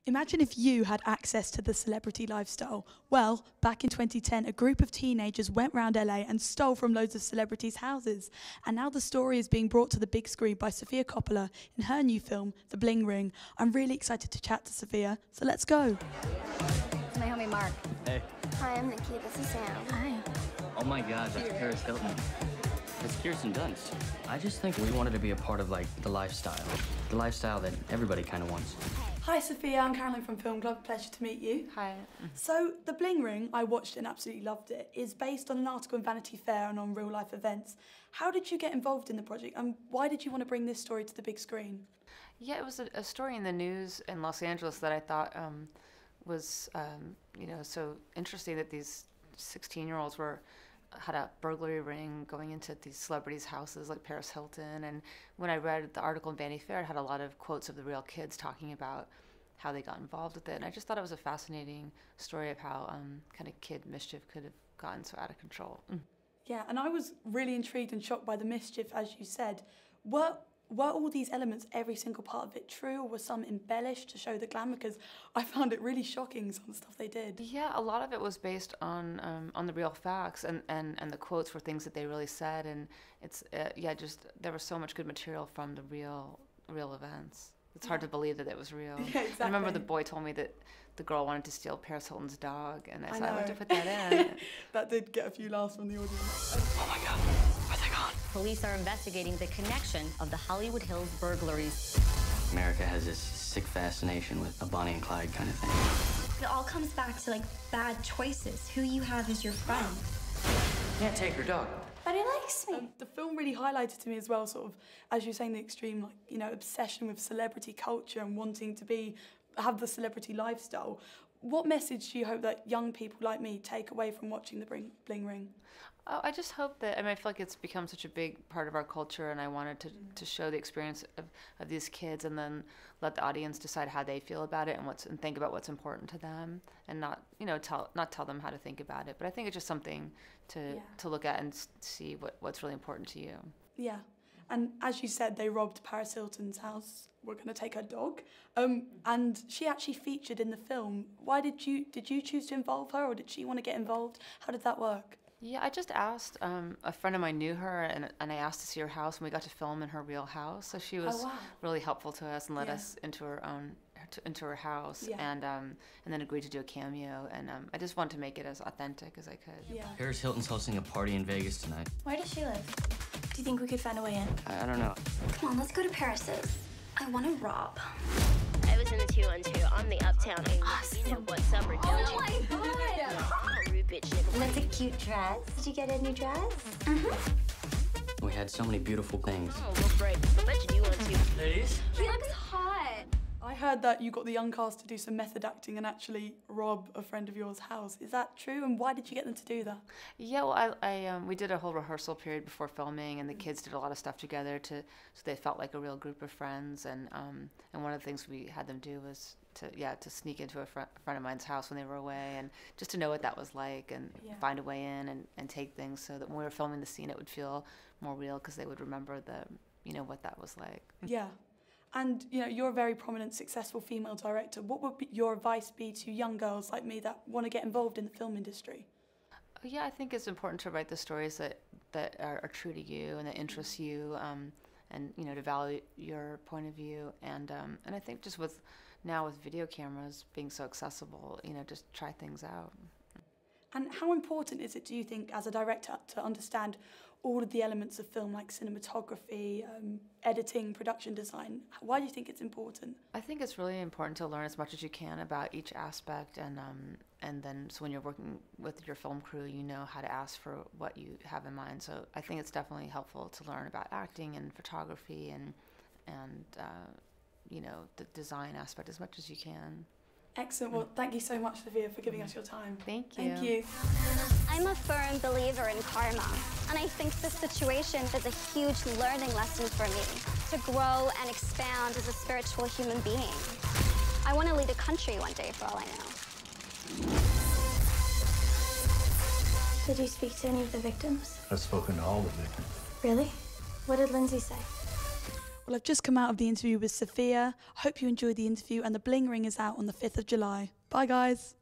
Imagine if you had access to the celebrity lifestyle. Well, back in 2010, a group of teenagers went round LA and stole from loads of celebrities' houses. And now the story is being brought to the big screen by Sofia Coppola in her new film, The Bling Ring. I'm really excited to chat to Sofia, so let's go. It's my homie Mark. Hey. Hi, I'm Nikki. This is Sam. Hi. Oh my God, that's Paris Hilton. It's Kirsten Dunst. I just think we wanted to be a part of, like, the lifestyle that everybody kind of wants. Hi Sophia, I'm Caroline from Film Club. Pleasure to meet you. Hi. So, The Bling Ring, I watched and absolutely loved it, is based on an article in Vanity Fair and on real life events. How did you get involved in the project and why did you want to bring this story to the big screen? Yeah, it was a story in the news in Los Angeles that I thought was, so interesting that these 16-year-olds had a burglary ring going into these celebrities' houses like Paris Hilton. And when I read the article in Vanity Fair, it had a lot of quotes of the real kids talking about how they got involved with it. And I just thought it was a fascinating story of how kind of kid mischief could have gotten so out of control. Yeah, and I was really intrigued and shocked by the mischief, as you said. Were all these elements, every single part of it, true, or were some embellished to show the glamour? Because I found it really shocking, some of the stuff they did. Yeah, a lot of it was based on the real facts, and the quotes were things that they really said, and it's just there was so much good material from the real events. It's hard to believe that it was real. Yeah, exactly. I remember the boy told me that the girl wanted to steal Paris Hilton's dog, and I said I want to put that in. That did get a few laughs from the audience. Oh my God, are they gone? Police are investigating the connection of the Hollywood Hills burglaries. America has this sick fascination with a Bonnie and Clyde kind of thing. It all comes back to, like, bad choices. Who you have as your friend. Can't take her dog. But he likes me. The film really highlighted to me as well, sort of, as you're saying, the extreme, obsession with celebrity culture and wanting to have the celebrity lifestyle. What message do you hope that young people like me take away from watching The Bling Ring? Oh, I just hope that, I feel like it's become such a big part of our culture, and I wanted to show the experience of these kids and then let the audience decide how they feel about it and think about what's important to them, and not tell them how to think about it. But I think it's just something to look at and see what's really important to you. Yeah. And as you said, they robbed Paris Hilton's house. We're going to take her dog. And she actually featured in the film. Why did you choose to involve her, or did she want to get involved? How did that work? Yeah, I just asked, a friend of mine knew her, and I asked to see her house, and we got to film in her real house. So she was really helpful to us and let us into her house, and then agreed to do a cameo. And I just wanted to make it as authentic as I could. Yeah. Paris Hilton's hosting a party in Vegas tonight. Where does she live? Do you think we could find a way in? I don't know. Come on, let's go to Paris's. I want to rob. I was in the 212 on the uptown end. Awesome. You know what's up, or don't you? Oh my God! I'm a rude bitch, nigga. That's a cute dress. Did you get a new dress? We had so many beautiful things. Oh, we'll break. I bet you want to. Ladies? He looks hot. I heard that you got the young cast to do some method acting and actually rob a friend of yours' house. Is that true? And why did you get them to do that? Yeah, well, we did a whole rehearsal period before filming, and the kids did a lot of stuff together so they felt like a real group of friends. And one of the things we had them do was to sneak into a friend of mine's house when they were away, and just to know what that was like, and find a way in and take things so that when we were filming the scene, it would feel more real because they would remember what that was like. Yeah. And, you're a very prominent, successful female director. What would your advice be to young girls like me that want to get involved in the film industry? Yeah, I think it's important to write the stories that are true to you and that interest you, and to value your point of view. And I think just now with video cameras being so accessible, just try things out. And how important is it, do you think, as a director, to understand all of the elements of film, like cinematography, editing, production design? Why do you think it's important? I think it's really important to learn as much as you can about each aspect, and then so when you're working with your film crew, you know how to ask for what you have in mind. So I think it's definitely helpful to learn about acting and photography and the design aspect as much as you can. Excellent. Well, thank you so much, Sophia, for giving us your time. Thank you. Thank you. I'm a firm believer in karma, and I think this situation is a huge learning lesson for me to grow and expand as a spiritual human being. I want to lead a country one day, for all I know. Did you speak to any of the victims? I've spoken to all the victims. Really? What did Lindsay say? Well, I've just come out of the interview with Sofia. Hope you enjoyed the interview, and the Bling Ring is out on the 5th of July. Bye, guys.